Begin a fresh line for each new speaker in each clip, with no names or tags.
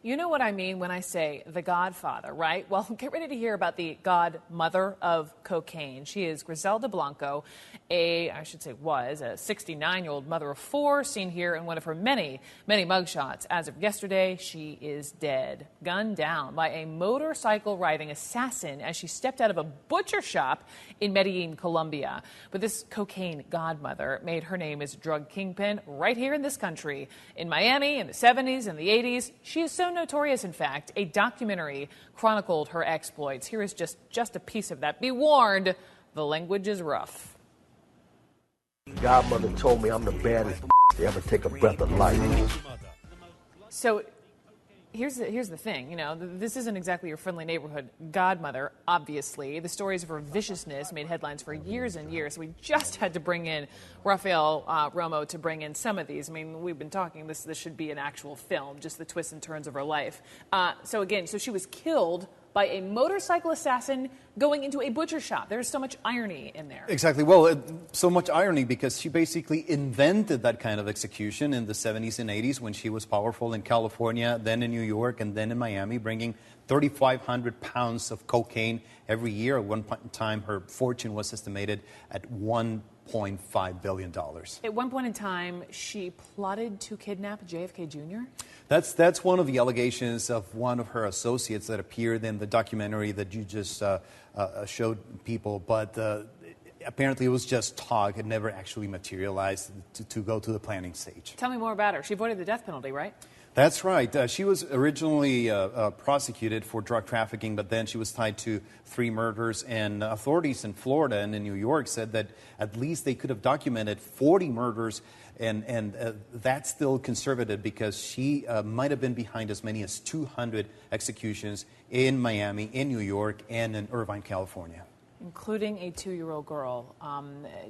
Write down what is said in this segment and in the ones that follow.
You know what I mean when I say the godfather, right? Well, get ready to hear about the godmother of cocaine. She is Griselda Blanco, I should say was, a 69-year-old mother of four, seen here in one of her many, many mugshots. As of yesterday, she is dead, gunned down by a motorcycle-riding assassin as she stepped out of a butcher shop in Medellin, Colombia. But this cocaine godmother made her name as drug kingpin right here in this country. In Miami in the 70s and the 80s, she is so notorious, in fact, a documentary chronicled her exploits. Here is just a piece of that. Be warned, the language is rough.
Godmother told me I'm the baddest to ever take a breath of life.
So here's the thing, you know, this isn't exactly your friendly neighborhood godmother, obviously. The stories of her viciousness made headlines for years and years. We just had to bring in Rafael Romo to bring in some of these. I mean, we've been talking, this should be an actual film, just the twists and turns of her life. So she was killed by a motorcycle assassin going into a butcher shop. There's so much irony in there.
Exactly. Well, so much irony because she basically invented that kind of execution in the 70s and 80s when she was powerful in California, then in New York, and then in Miami, bringing 3,500 pounds of cocaine every year. At one point in time, her fortune was estimated at $1.5 billion.
At one point in time, she plotted to kidnap JFK Jr.?
That's one of the allegations of one of her associates that appeared in the documentary that you just showed people, but apparently it was just talk. It never actually materialized to go to the planning stage.
Tell me more about her. She avoided the death penalty, right?
That's right. She was originally prosecuted for drug trafficking, but then she was tied to 3 murders, and authorities in Florida and in New York said that at least they could have documented 40 murders, and that's still conservative because she might have been behind as many as 200 executions in Miami, in New York, and in Irvine, California.
Including a 2-year-old girl.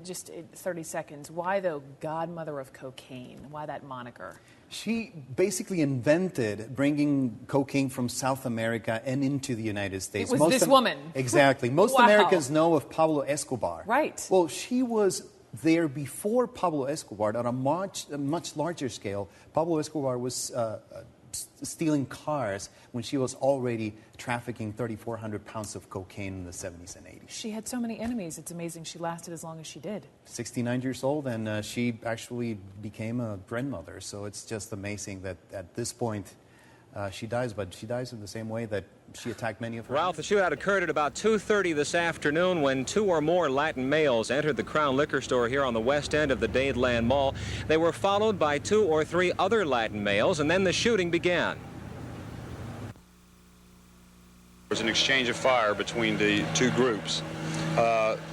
Just 30 seconds. Why, though, godmother of cocaine? Why that moniker?
She basically invented bringing cocaine from South America and into the United States.
It was this woman.
Exactly. Most
Wow.
Americans know of Pablo Escobar.
Right.
Well, she was there before Pablo Escobar on a much larger scale. Pablo Escobar was stealing cars when she was already trafficking 3,400 pounds of cocaine in the 70s and 80s.
She had so many enemies. It's amazing she lasted as long as she did.
69 years old, and she actually became a grandmother. So it's just amazing that at this point she dies, but she dies in the same way that she attacked many of her.
Ralph, the shootout occurred at about 2:30 this afternoon when 2 or more Latin males entered the Crown Liquor Store here on the west end of the Dadeland Mall. They were followed by 2 or 3 other Latin males, and then the shooting began.
There was an exchange of fire between the 2 groups.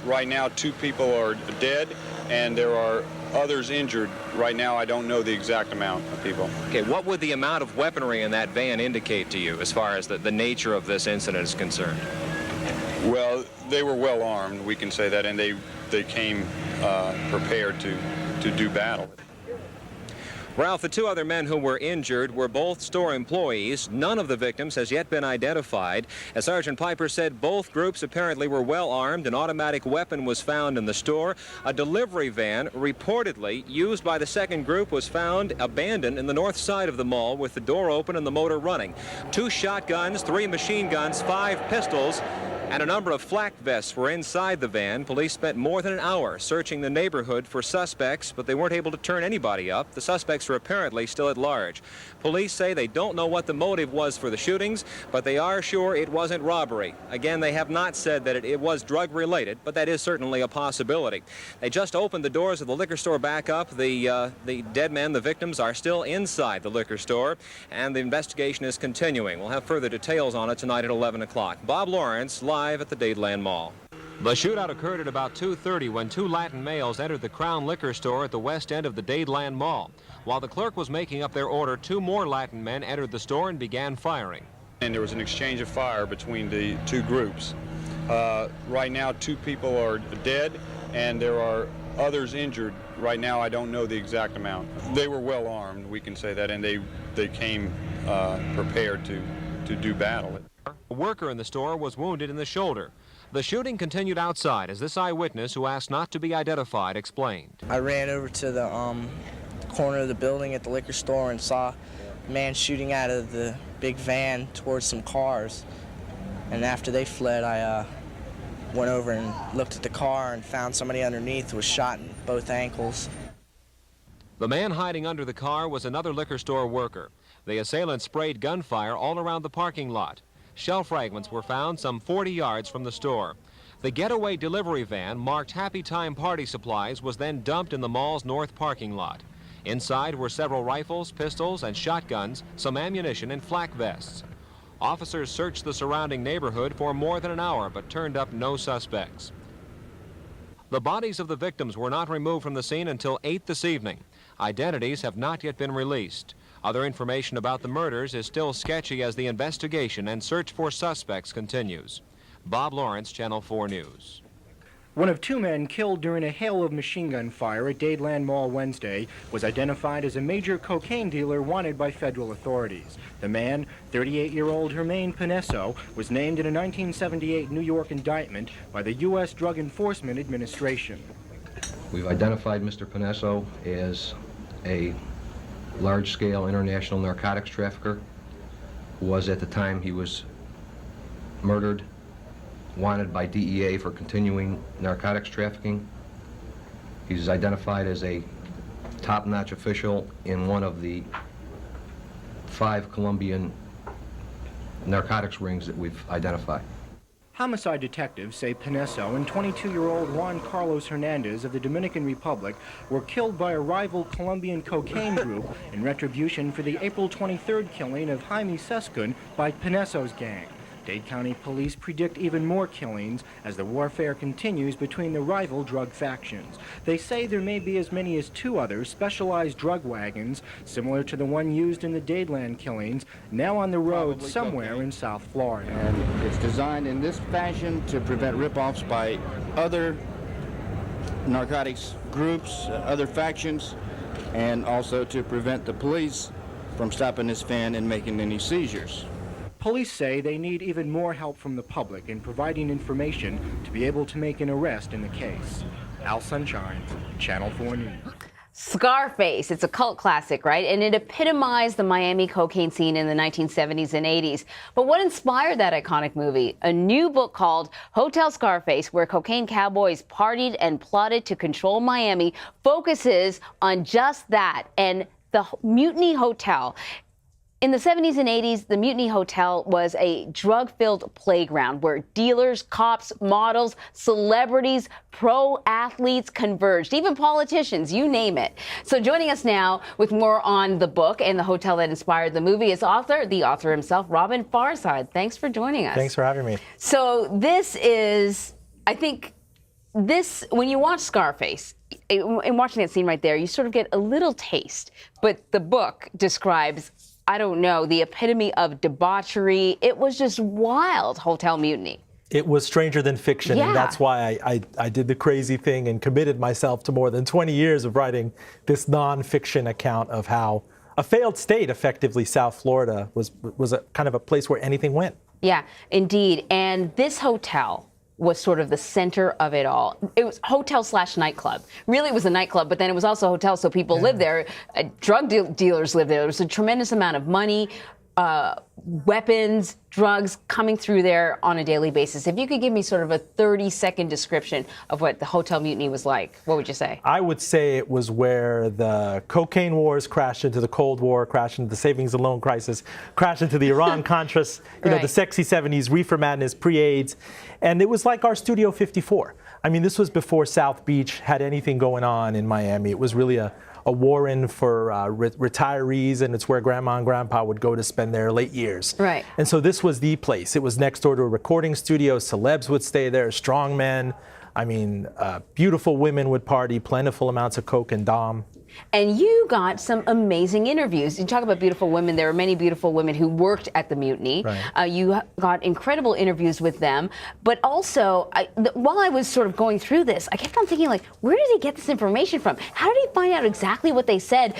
Right now, 2 people are dead, and there are others injured. Right now, I don't know the exact amount of people.
Okay, what would the amount of weaponry in that van indicate to you as far as the nature of this incident is concerned?
Well, they were well armed, we can say that, and they came prepared to do battle.
Ralph, the 2 other men who were injured were both store employees. None of the victims has yet been identified. As Sergeant Piper said, both groups apparently were well armed. An automatic weapon was found in the store. A delivery van, reportedly used by the second group, was found abandoned in the north side of the mall with the door open and the motor running. 2 shotguns, 3 machine guns, 5 pistols, and a number of flak vests were inside the van. Police spent more than an hour searching the neighborhood for suspects, but they weren't able to turn anybody up. The suspects are apparently still at large. Police say they don't know what the motive was for the shootings, but they are sure it wasn't robbery. Again, they have not said that it was drug-related, but that is certainly a possibility. They just opened the doors of the liquor store back up. The dead men, the victims, are still inside the liquor store, and the investigation is continuing. We'll have further details on it tonight at 11 o'clock. Bob Lawrence, live at the Dadeland Mall. The shootout occurred at about 2:30 when 2 Latin males entered the Crown Liquor Store at the west end of the Dadeland Mall. While the clerk was making up their order, 2 more Latin men entered the store and began firing.
And there was an exchange of fire between the 2 groups. Right now, 2 people are dead, and there are others injured. Right now, I don't know the exact amount. They were well armed, we can say that, and they came prepared to do battle.
A worker in the store was wounded in the shoulder. The shooting continued outside, as this eyewitness, who asked not to be identified, explained.
I ran over to the corner of the building at the liquor store and saw man shooting out of the big van towards some cars. And after they fled, I went over and looked at the car and found somebody underneath who was shot in both ankles.
The man hiding under the car was another liquor store worker. The assailant sprayed gunfire all around the parking lot. Shell fragments were found some 40 yards from the store. The getaway delivery van marked Happy Time Party Supplies was then dumped in the mall's north parking lot. Inside were several rifles, pistols, and shotguns, some ammunition, and flak vests. Officers searched the surrounding neighborhood for more than an hour but turned up no suspects. The bodies of the victims were not removed from the scene until 8 this evening. Identities have not yet been released. Other information about the murders is still sketchy as the investigation and search for suspects continues. Bob Lawrence, Channel 4 News.
One of 2 men killed during a hail of machine gun fire at Dadeland Mall Wednesday was identified as a major cocaine dealer wanted by federal authorities. The man, 38-year-old Hermaine Pinesso, was named in a 1978 New York indictment by the U.S. Drug Enforcement Administration.
We've identified Mr. Pinesso as a large-scale international narcotics trafficker who was, at the time he was murdered, wanted by DEA for continuing narcotics trafficking. He's identified as a top-notch official in one of the 5 Colombian narcotics rings that we've identified.
Homicide detectives say Pinesso and 22-year-old Juan Carlos Hernandez of the Dominican Republic were killed by a rival Colombian cocaine group in retribution for the April 23rd killing of Jaime Sescun by Pinesso's gang. Dade County Police predict even more killings as the warfare continues between the rival drug factions. They say there may be as many as 2 other specialized drug wagons, similar to the one used in the Dadeland killings, now on the road somewhere in South Florida.
And it's designed in this fashion to prevent rip-offs by other narcotics groups, other factions, and also to prevent the police from stopping this van and making any seizures.
Police say they need even more help from the public in providing information to be able to make an arrest in the case. Al Sunshine, Channel 4 News.
Scarface, it's a cult classic, right? And it epitomized the Miami cocaine scene in the 1970s and 80s. But what inspired that iconic movie? A new book called Hotel Scarface, where cocaine cowboys partied and plotted to control Miami, focuses on just that and the Mutiny Hotel. In the 70s and 80s, the Mutiny Hotel was a drug-filled playground where dealers, cops, models, celebrities, pro athletes converged, even politicians, you name it. So joining us now with more on the book and the hotel that inspired the movie is the author himself, Robin Farside. Thanks for joining us.
Thanks for having me.
So this is, I think, when you watch Scarface, in watching that scene right there, you sort of get a little taste. But the book describes, I don't know, the epitome of debauchery. It was just wild, Hotel Mutiny.
It was stranger than fiction,
yeah.
And that's why I did the crazy thing and committed myself to more than 20 years of writing this nonfiction account of how a failed state, effectively South Florida, was a kind of a place where anything went.
Yeah, indeed. And this hotel was sort of the center of it all. It was hotel/nightclub. Really, it was a nightclub, but then it was also a hotel, so people lived there. Drug dealers lived there. There was a tremendous amount of money, weapons, drugs coming through there on a daily basis. If you could give me sort of a 30-second description of what the Hotel Mutiny was like, what would you say?
I would say it was where the cocaine wars crashed into the Cold War, crashed into the savings and loan crisis, crashed into the Iran-Contras, the sexy 70s, reefer madness, pre-AIDS. And it was like our Studio 54. I mean, this was before South Beach had anything going on in Miami. It was really a war-in for retirees, and it's where Grandma and Grandpa would go to spend their late years.
Right.
And so this was the place. It was next door to a recording studio. Celebs would stay there, strong men. I mean, beautiful women would party, plentiful amounts of coke and dom.
And you got some amazing interviews. You talk about beautiful women. There were many beautiful women who worked at the Mutiny.
Right.
You got incredible interviews with them. But also, while I was sort of going through this, I kept on thinking, like, where did he get this information from? How did he find out exactly what they said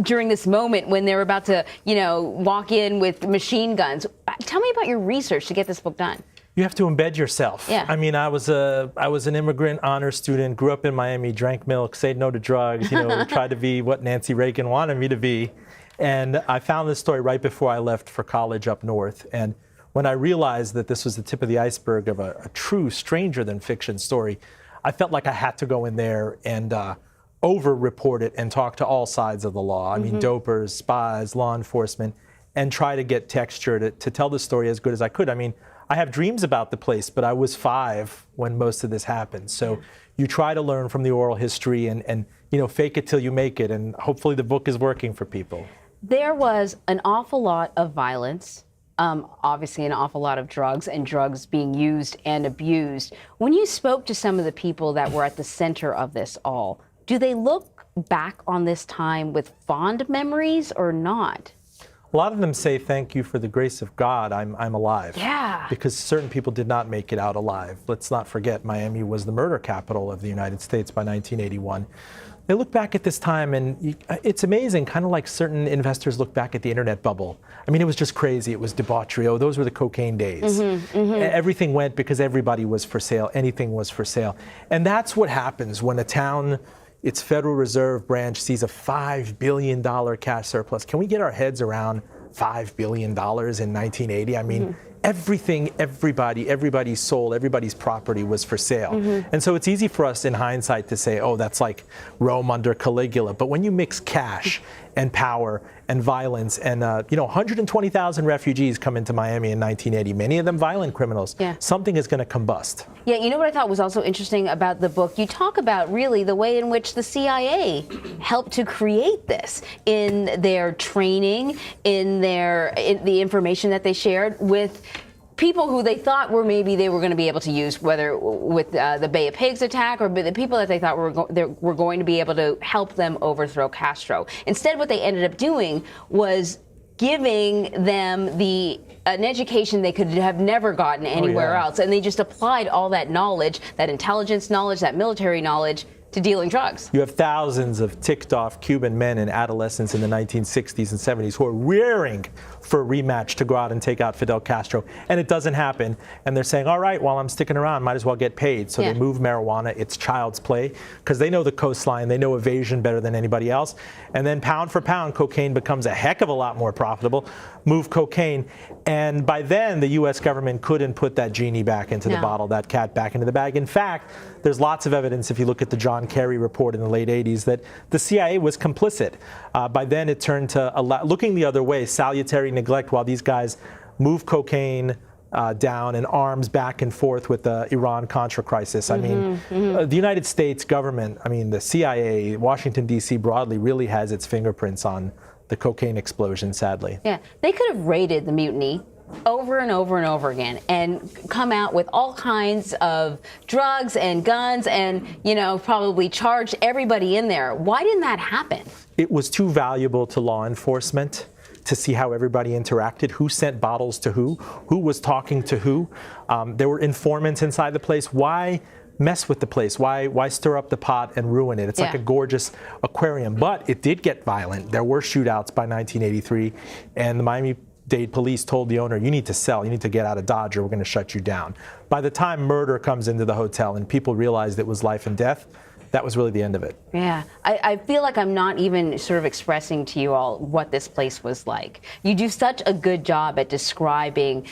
during this moment when they were about to, walk in with machine guns? Tell me about your research to get this book done.
You have to embed yourself.
Yeah.
I mean, I was an immigrant honor student, grew up in Miami, drank milk, said no to drugs, tried to be what Nancy Reagan wanted me to be. And I found this story right before I left for college up north. And when I realized that this was the tip of the iceberg of a true stranger than fiction story, I felt like I had to go in there and over-report it and talk to all sides of the law. I mean, dopers, spies, law enforcement, and try to get texture to tell the story as good as I could. I mean, I have dreams about the place, but I was 5 when most of this happened. So you try to learn from the oral history and you know, fake it till you make it. And hopefully the book is working for people.
There was an awful lot of violence, obviously an awful lot of drugs and drugs being used and abused. When you spoke to some of the people that were at the center of this all, do they look back on this time with fond memories or not?
A lot of them say, thank you for the grace of God, I'm alive.
Yeah.
Because certain people did not make it out alive. Let's not forget, Miami was the murder capital of the United States by 1981. They look back at this time and it's amazing, kind of like certain investors look back at the internet bubble. I mean, it was just crazy. It was debauchery. Oh, those were the cocaine days. Everything went because everybody was for sale. Anything was for sale. And that's what happens when a town, its Federal Reserve branch, sees a $5 billion cash surplus. Can we get our heads around $5 billion in 1980? I mean, everything, everybody's soul, everybody's property was for sale. And so it's easy for us in hindsight to say, oh, that's like Rome under Caligula. But when you mix cash and power and violence and, you know, 120,000 refugees come into Miami in 1980, many of them violent criminals, something is going to combust.
Yeah, you know what I thought was also interesting about the book? You talk about really the way in which the CIA helped to create this in their training, in the information that they shared with people who they thought were maybe they were going to be able to use, whether with the Bay of Pigs attack or the people that they thought were going to be able to help them overthrow Castro. Instead, what they ended up doing was giving them an education they could have never gotten anywhere else. And they just applied all that knowledge, that intelligence knowledge, that military knowledge, to dealing drugs.
You have thousands of ticked-off Cuban men and adolescents in the 1960s and 70s who are rearing for a rematch to go out and take out Fidel Castro, and it doesn't happen. And they're saying, all right, while I'm sticking around, might as well get paid. So they move marijuana. It's child's play because they know the coastline. They know evasion better than anybody else. And then pound for pound, cocaine becomes a heck of a lot more profitable. Move cocaine. And by then, the U.S. government couldn't put that genie back into the bottle, that cat back into the bag. In fact, there's lots of evidence, if you look at the John Kerry report in the late 80s, that the CIA was complicit. By then, it turned to looking the other way, salutary neglect, while these guys move cocaine down and arms back and forth with the Iran-Contra crisis. I mean, the United States government, I mean, the CIA, Washington, D.C. broadly really has its fingerprints on the cocaine explosion, sadly.
Yeah, they could have raided the mutiny over and over and over again and come out with all kinds of drugs and guns and, you know, probably charged everybody in there. Why didn't that happen?
It was too valuable to law enforcement to see how everybody interacted, who sent bottles to who was talking to who. There were informants inside the place. Why mess with the place? Why stir up the pot and ruin it? It's like a gorgeous aquarium. But it did get violent. There were shootouts by 1983, and the Miami-Dade police told the owner, you need to sell, you need to get out of Dodge or we're going to shut you down. By the time murder comes into the hotel and people realized it was life and death, that was really the end of it.
Yeah, I feel like I'm not even sort of expressing to you all what this place was like. You do such a good job at describing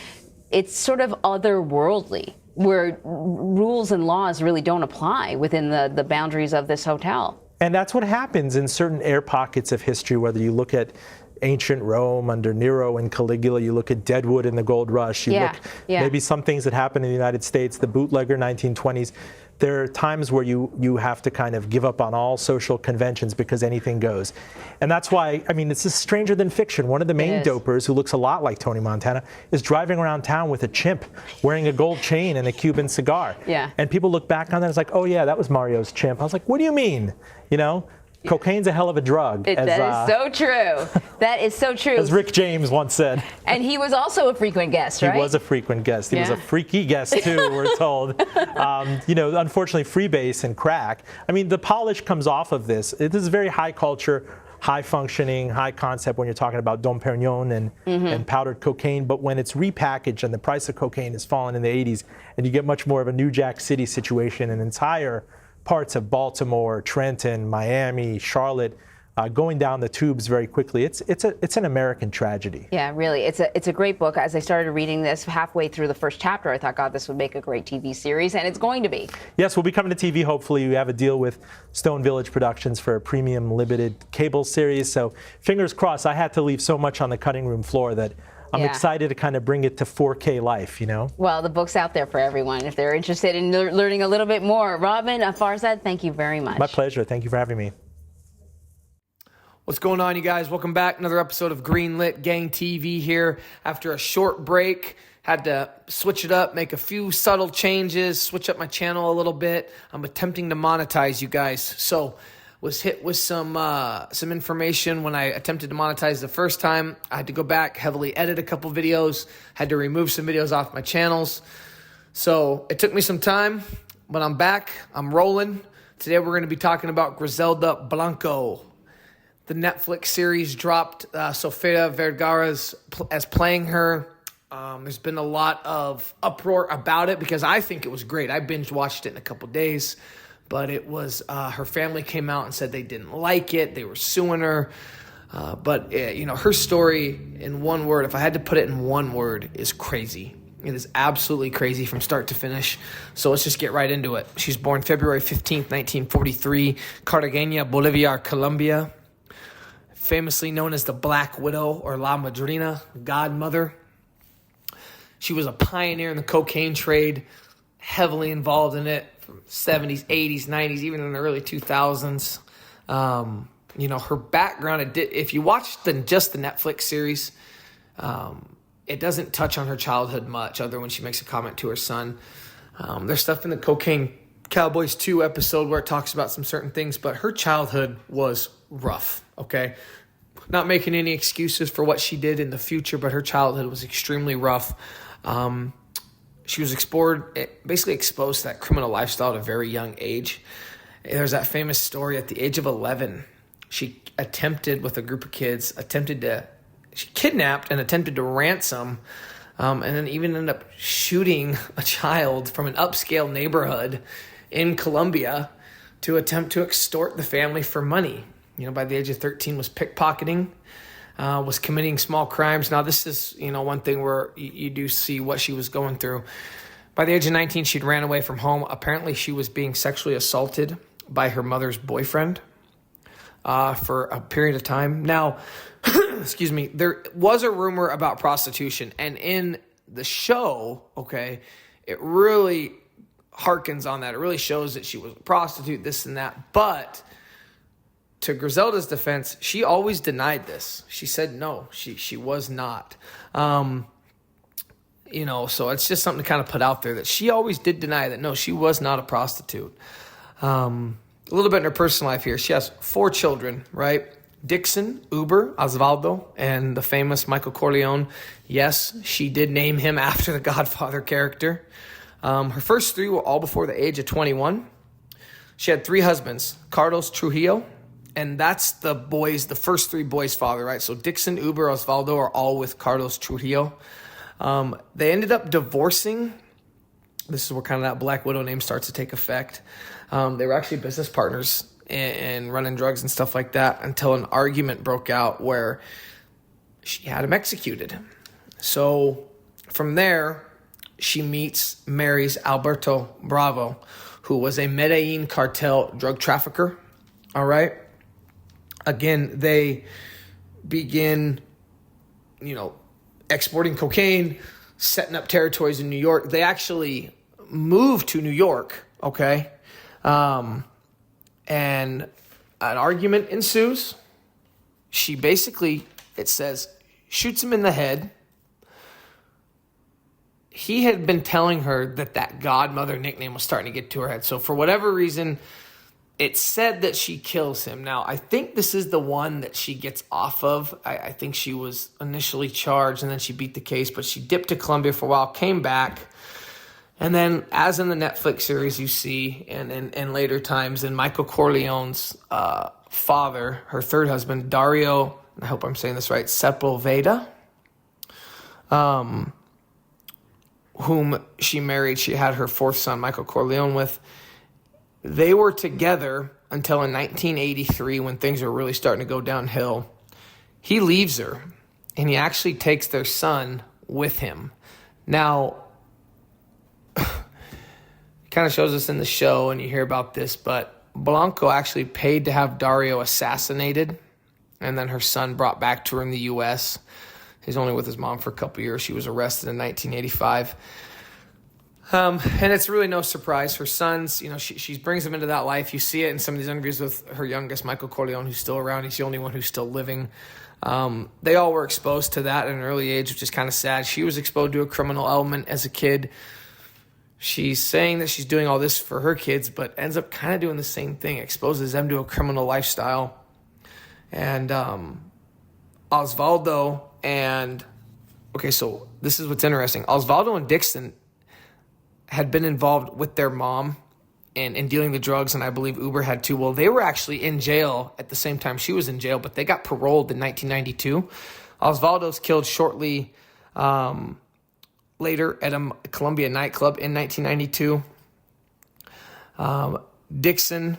it's sort of otherworldly, where rules and laws really don't apply within the boundaries of this hotel.
And that's what happens in certain air pockets of history, whether you look at ancient Rome under Nero and Caligula, you look at Deadwood in the Gold Rush, you look maybe some things that happened in the United States, the bootlegger 1920s. There are times where you have to kind of give up on all social conventions because anything goes. And that's why, I mean, it's just stranger than fiction. One of the main dopers, who looks a lot like Tony Montana, is driving around town with a chimp, wearing a gold chain and a Cuban cigar. And people look back on that and it's like, oh yeah, that was Mario's chimp. I was like, what do you mean? You know? Cocaine's a hell of a drug.
That is so true. That is so true.
As Rick James once said.
And he was also a frequent guest, right?
He was a frequent guest. He was a freaky guest, too, we're told. You know, unfortunately, freebase and crack. I mean, the polish comes off of this. This is very high culture, high functioning, high concept when you're talking about Dom Perignon and powdered cocaine. But when it's repackaged and the price of cocaine has fallen in the 80s, and you get much more of a New Jack City situation, an entire parts of Baltimore, Trenton, Miami, Charlotte going down the tubes very quickly. It's an American tragedy.
Yeah, really. It's a great book. As I started reading this halfway through the first chapter, I thought, God, this would make a great TV series, and it's going to be.
Yes, we'll be coming to TV. Hopefully, we have a deal with Stone Village Productions for a premium limited cable series. So fingers crossed. I had to leave so much on the cutting room floor that I'm excited to kind of bring it to 4K life, you know?
Well, the book's out there for everyone if they're interested in learning a little bit more. Robin, Farzad, thank you very much.
My pleasure. Thank you for having me.
What's going on, you guys? Welcome back. Another episode of Greenlit Gang TV here. After a short break, had to switch it up, make a few subtle changes, switch up my channel a little bit. I'm attempting to monetize you guys. So, was hit with some information when I attempted to monetize the first time. I had to go back, heavily edit a couple videos, had to remove some videos off my channels. So, it took me some time, but I'm back. I'm rolling. Today, we're going to be talking about Griselda Blanco. The Netflix series dropped Sofia Vergara's as playing her. There's been a lot of uproar about it because I think it was great. I binge watched it in a couple days, but it was her family came out and said they didn't like it. They were suing her. But her story in one word, if I had to put it in one word, is crazy. It is absolutely crazy from start to finish. So let's just get right into it. She's born February 15th, 1943, Cartagena, Bolivia, Colombia. Famously known as the Black Widow or La Madrina, Godmother. She was a pioneer in the cocaine trade, heavily involved in it from 70s, 80s, 90s, even in the early 2000s. Her background, if you watch just the Netflix series, it doesn't touch on her childhood much other than when she makes a comment to her son. There's stuff in the Cocaine Cowboys 2 episode where it talks about some certain things, but her childhood was rough, okay? Not making any excuses for what she did in the future, but her childhood was extremely rough. She was basically exposed to that criminal lifestyle at a very young age. There's that famous story at the age of 11, she attempted with a group of kids, she kidnapped and attempted to ransom, and then even ended up shooting a child from an upscale neighborhood in Colombia to attempt to extort the family for money. By the age of 13 was pickpocketing, was committing small crimes. Now, this is, one thing where you do see what she was going through. By the age of 19, she'd ran away from home. Apparently, she was being sexually assaulted by her mother's boyfriend for a period of time. Now, excuse me, there was a rumor about prostitution. And in the show, okay, it really harkens on that. It really shows that she was a prostitute, this and that. But to Griselda's defense, she always denied this. She said no, she was not. So it's just something to kind of put out there that she always did deny that, no, she was not a prostitute. A little bit in her personal life here. She has 4 children, right? Dixon, Uber, Osvaldo, and the famous Michael Corleone. Yes, she did name him after the Godfather character. Her first 3 were all before the age of 21. She had 3 husbands, Carlos Trujillo, and that's the first 3 boys' father, right? So Dixon, Uber, Osvaldo are all with Carlos Trujillo. They ended up divorcing. This is where kind of that Black Widow name starts to take effect. They were actually business partners and running drugs and stuff like that until an argument broke out where she had him executed. So from there, she marries Alberto Bravo, who was a Medellin cartel drug trafficker. All right. Again, they begin, exporting cocaine, setting up territories in New York. They actually moved to New York, okay? And an argument ensues. She basically, it says, shoots him in the head. He had been telling her that Godmother nickname was starting to get to her head. So for whatever reason, it said that she kills him. Now, I think this is the one that she gets off of. I think she was initially charged and then she beat the case, but she dipped to Colombia for a while, came back. And then, as in the Netflix series you see, and in later times, in Michael Corleone's father, her third husband, Dario, I hope I'm saying this right, Sepulveda, whom she married. She had her 4th son, Michael Corleone, with. They were together until in 1983 when things are really starting to go downhill. He leaves her, and he actually takes their son with him. Now, kind of shows us in the show, and you hear about this, but Blanco actually paid to have Dario assassinated, and then her son brought back to her in the U.S. He's only with his mom for a couple years. She was arrested in 1985. And it's really no surprise. Her sons, she brings them into that life. You see it in some of these interviews with her youngest, Michael Corleone, who's still around. He's the only one who's still living. They all were exposed to that at an early age, which is kind of sad. She was exposed to a criminal element as a kid. She's saying that she's doing all this for her kids, but ends up kind of doing the same thing, exposes them to a criminal lifestyle. And Osvaldo and... Okay, so this is what's interesting. Osvaldo and Dixon had been involved with their mom in dealing the drugs, and I believe Uber had too. Well, they were actually in jail at the same time she was in jail, but they got paroled in 1992. Osvaldo's killed shortly later at a Columbia nightclub in 1992. Dixon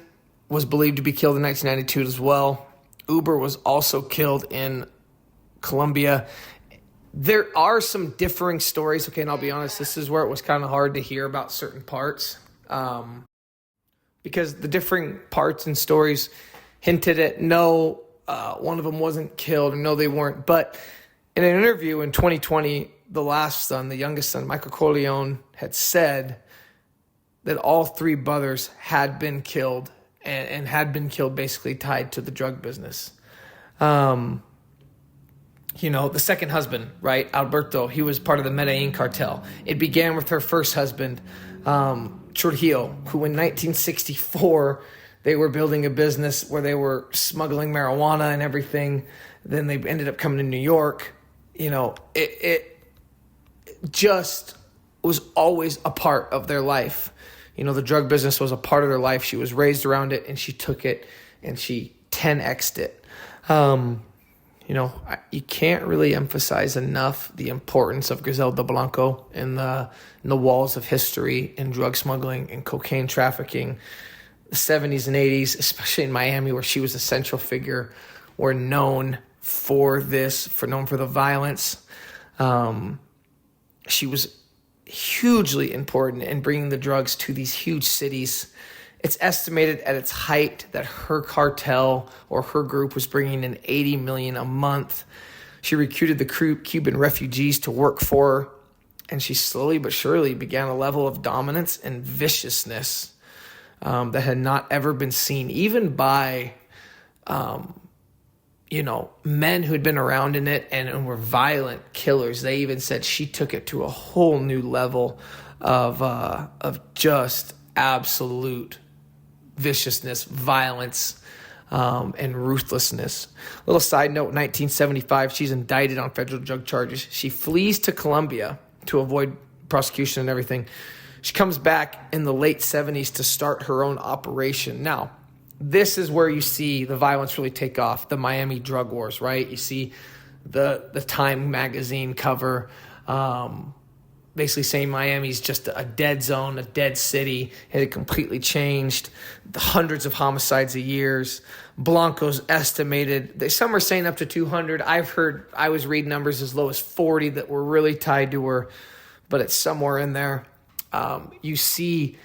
was believed to be killed in 1992 as well. Uber was also killed in Columbia. There are some differing stories, okay, and I'll be honest, this is where it was kind of hard to hear about certain parts, because the differing parts and stories hinted at no, one of them wasn't killed, or no, they weren't. But in an interview in 2020, the last son, the youngest son, Michael Corleone, had said that all three brothers had been killed, and had been killed basically tied to the drug business. The second husband, right, Alberto, he was part of the Medellin cartel. It began with her first husband, Trujillo, who in 1964, they were building a business where they were smuggling marijuana and everything. Then they ended up coming to New York. It just was always a part of their life. The drug business was a part of their life. She was raised around it, and she took it, and she 10x'd it. You can't really emphasize enough the importance of Griselda Blanco in the walls of history in drug smuggling and cocaine trafficking. The 70s and 80s, especially in Miami, where she was a central figure, were known for the violence. She was hugely important in bringing the drugs to these huge cities. It's estimated at its height that her cartel or her group was bringing in $80 million a month. She recruited the Cuban refugees to work for her, and she slowly but surely began a level of dominance and viciousness that had not ever been seen, even by, men who had been around in it and were violent killers. They even said she took it to a whole new level of just absolute viciousness, violence, and ruthlessness. Little side note, 1975, she's indicted on federal drug charges. She flees to Colombia to avoid prosecution and everything. She comes back in the late 70s to start her own operation. Now, this is where you see the violence really take off, the Miami drug wars, right? You see the Time magazine cover, basically saying Miami's just a dead zone, a dead city. It had completely changed. The hundreds of homicides a year. Blanco's estimated, some are saying up to 200. I was reading numbers as low as 40 that were really tied to her, but it's somewhere in there. You see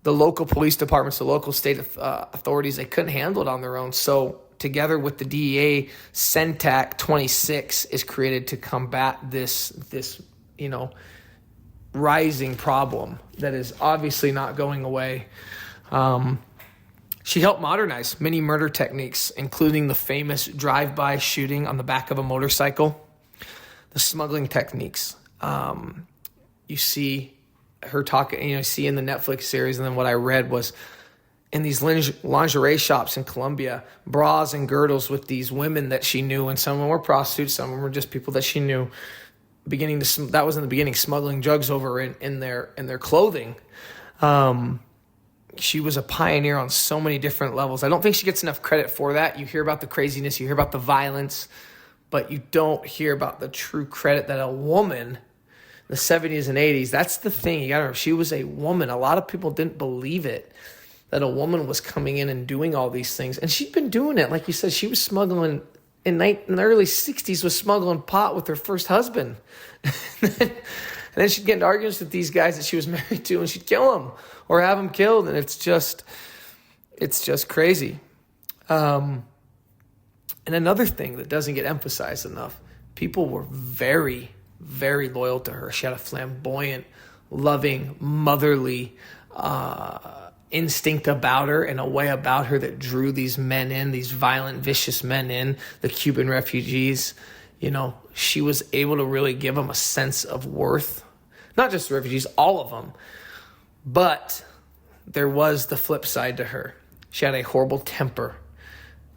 the local police departments, the local state authorities, they couldn't handle it on their own. So together with the DEA, CENTAC 26 is created to combat this rising problem that is obviously not going away. She helped modernize many murder techniques, including the famous drive-by shooting on the back of a motorcycle, the smuggling techniques. You see her talking, you see in the Netflix series, and then what I read was in these lingerie shops in Colombia, bras and girdles with these women that she knew, and some of them were prostitutes, some of them were just people that she knew. That was in the beginning, smuggling drugs over in their clothing. She was a pioneer on so many different levels. I don't think she gets enough credit for that. You hear about the craziness, you hear about the violence, but you don't hear about the true credit that a woman, the 70s and 80s, that's the thing. You gotta remember, she was a woman. A lot of people didn't believe it. that a woman was coming in and doing all these things. And she'd been doing it. Like you said, she was smuggling, in the early 60s, was smuggling pot with her first husband. And then she'd get into arguments with these guys that she was married to, and she'd kill them or have them killed. And it's just crazy. And another thing that doesn't get emphasized enough, people were very, very loyal to her. She had a flamboyant, loving, motherly instinct about her, and a way about her that drew these men in, these violent, vicious men in, the Cuban refugees. You know, she was able to really give them a sense of worth. Not just the refugees, all of them. But there was the flip side to her. She had a horrible temper.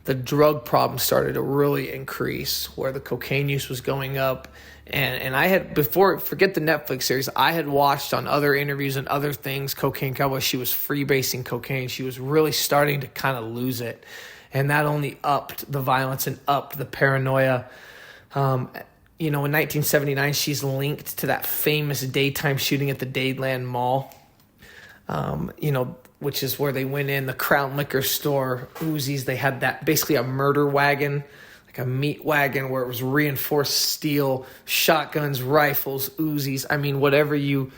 The drug problem started to really increase, where the cocaine use was going up. And I had, before, forget the Netflix series, I had watched on other interviews and other things, Cocaine Cowboy, she was freebasing cocaine. She was really starting to kind of lose it. And that only upped the violence and upped the paranoia. You know, in 1979, she's linked to that famous daytime shooting at the Dadeland Mall, you know, which is where they went in, the Crown Liquor Store, Uzis. They had that, basically a murder wagon, like a meat wagon where it was reinforced steel, shotguns, rifles, Uzis. I mean, whatever you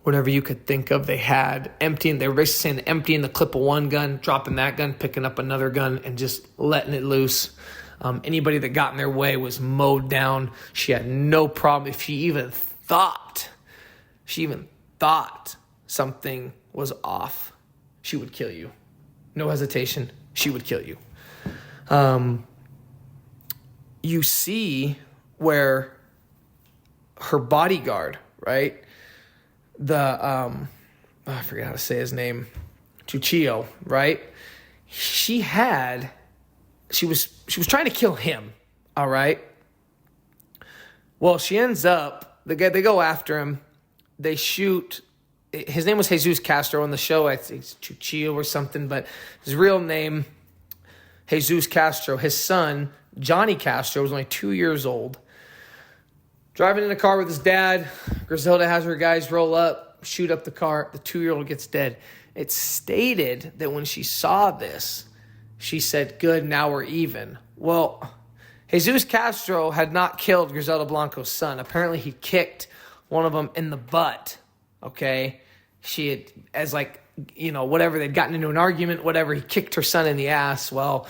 could think of, they had. Emptying, they were basically saying emptying the clip of one gun, dropping that gun, picking up another gun, and just letting it loose. Anybody that got in their way was mowed down. She had no problem. If she even thought something was off, she would kill you. No hesitation, she would kill you. You see where her bodyguard, right? I forget how to say his name, Chuchillo, right? She was trying to kill him, all right? Well, she ends up, they go after him. They shoot, his name was Jesus Castro on the show. I think it's Chuchillo or something, but his real name, Jesus Castro. His son, Johnny Castro, was only 2 years old. Driving in a car with his dad, Griselda has her guys roll up, shoot up the car. The 2-year-old gets dead. It's stated that when she saw this, she said, good, now we're even. Well, Jesus Castro had not killed Griselda Blanco's son. Apparently he kicked one of them in the butt, okay? She had, as like, you know, whatever, they'd gotten into an argument, whatever, he kicked her son in the ass. Well,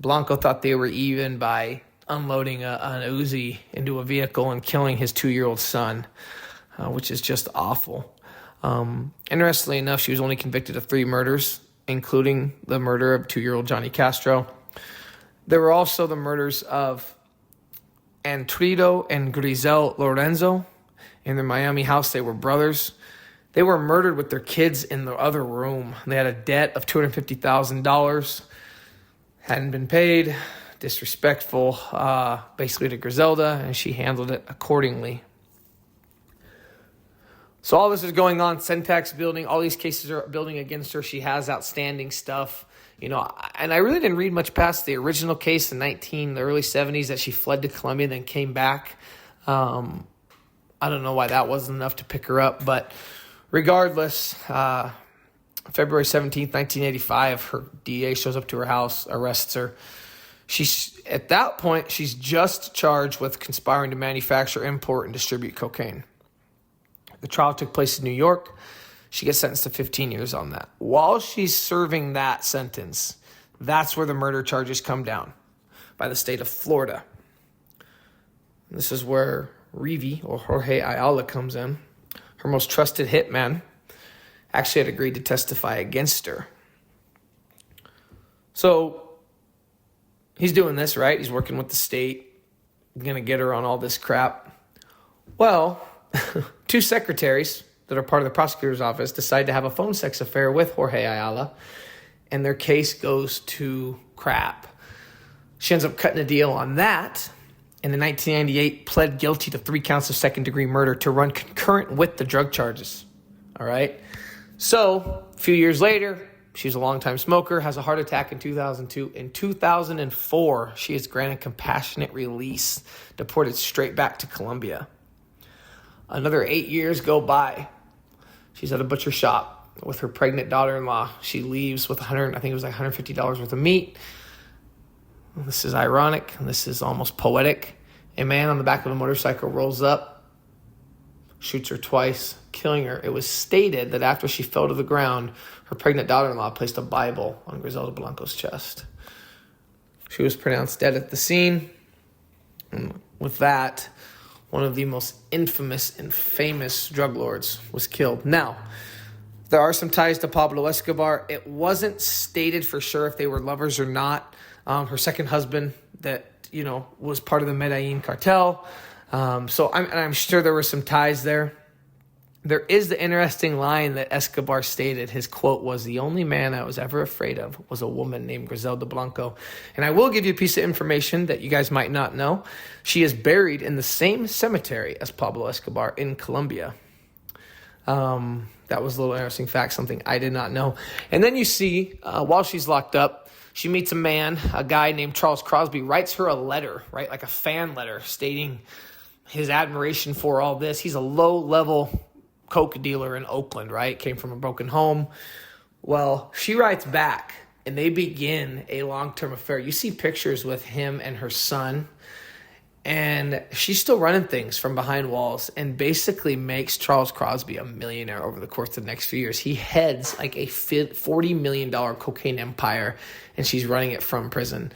Blanco thought they were even by unloading an Uzi into a vehicle and killing his 2-year-old son, which is just awful. Interestingly enough, she was only convicted of 3 murders, including the murder of 2-year-old Johnny Castro. There were also the murders of Antrido and Grisel Lorenzo. In their Miami house, they were brothers. They were murdered with their kids in the other room. They had a debt of $250,000. Hadn't been paid. Disrespectful, basically, to Griselda, and she handled it accordingly. So all this is going on, Syntax building, all these cases are building against her. She has outstanding stuff, you know, and I really didn't read much past the original case in the early 70s that she fled to Colombia, then came back. I don't know why that wasn't enough to pick her up, but regardless, February 17th, 1985, her DA shows up to her house, arrests her. At that point, she's just charged with conspiring to manufacture, import, and distribute cocaine. The trial took place in New York. She gets sentenced to 15 years on that. While she's serving that sentence, that's where the murder charges come down by the state of Florida. This is where Rivi, or Jorge Ayala, comes in. Her most trusted hitman actually had agreed to testify against her. So he's doing this, right? He's working with the state, going to get her on all this crap. Well, 2 secretaries that are part of the prosecutor's office decide to have a phone sex affair with Jorge Ayala, and their case goes to crap. She ends up cutting a deal on that, and in 1998 pled guilty to 3 counts of second-degree murder to run concurrent with the drug charges. All right? So, a few years later, she's a longtime smoker, has a heart attack in 2002. In 2004, she is granted compassionate release, deported straight back to Colombia. Another 8 years go by. She's at a butcher shop, with her pregnant daughter-in-law. She leaves with $150 worth of meat. This is ironic, and this is almost poetic. A man on the back of a motorcycle rolls up, shoots her twice, killing her. It was stated that after she fell to the ground, her pregnant daughter-in-law placed a Bible on Griselda Blanco's chest. She was pronounced dead at the scene. And with that, one of the most infamous and famous drug lords was killed. Now, there are some ties to Pablo Escobar. It wasn't stated for sure if they were lovers or not. Her second husband that, was part of the Medellin cartel. So I'm sure there were some ties there. There is the interesting line that Escobar stated. His quote was, "The only man I was ever afraid of was a woman named Griselda Blanco." And I will give you a piece of information that you guys might not know. She is buried in the same cemetery as Pablo Escobar in Colombia. That was a little interesting fact, something I did not know. And then you see, while she's locked up, she meets a guy named Charles Crosby, writes her a letter, right? Like a fan letter stating his admiration for all this. He's a low-level coke dealer in Oakland, right? Came from a broken home. Well, she writes back, and they begin a long-term affair. You see pictures with him and her son, and she's still running things from behind walls and basically makes Charles Crosby a millionaire over the course of the next few years. He heads like a $40 million cocaine empire, and she's running it from prison.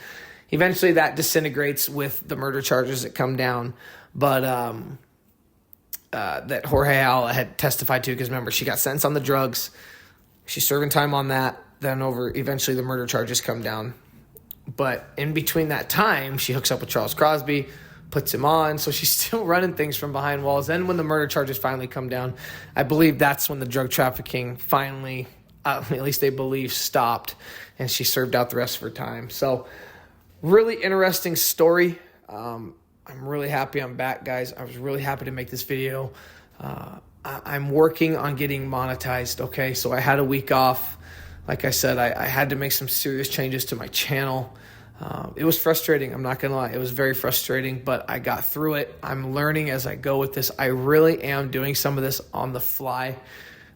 Eventually, that disintegrates with the murder charges that come down, but that Jorge Ayala had testified to, because remember, she got sentenced on the drugs. She's serving time on that. Then eventually the murder charges come down. But in between that time, she hooks up with Charles Crosby, puts him on. So she's still running things from behind walls. Then when the murder charges finally come down, I believe that's when the drug trafficking finally, at least they believe, stopped. And she served out the rest of her time. So really interesting story. I'm really happy I'm back, guys. I was really happy to make this video. I'm working on getting monetized, okay? So I had a week off. Like I said, I had to make some serious changes to my channel. It was frustrating. I'm not going to lie. It was very frustrating, but I got through it. I'm learning as I go with this. I really am doing some of this on the fly.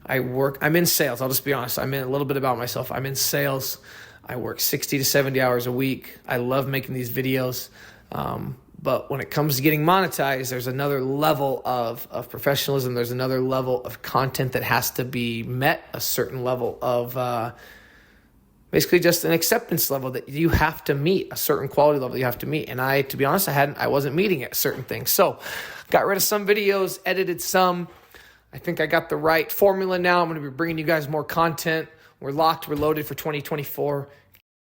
I'm in sales. I'll just be honest. I'm in a little bit about myself. I'm in sales. I work 60 to 70 hours a week. I love making these videos. But when it comes to getting monetized, there's another level of professionalism. There's another level of content that has to be met, a certain level of basically just an acceptance level that you have to meet, a certain quality level you have to meet. And to be honest, I wasn't meeting it, certain things. So got rid of some videos, edited some. I think I got the right formula now. I'm going to be bringing you guys more content. We're locked, we're loaded for 2024.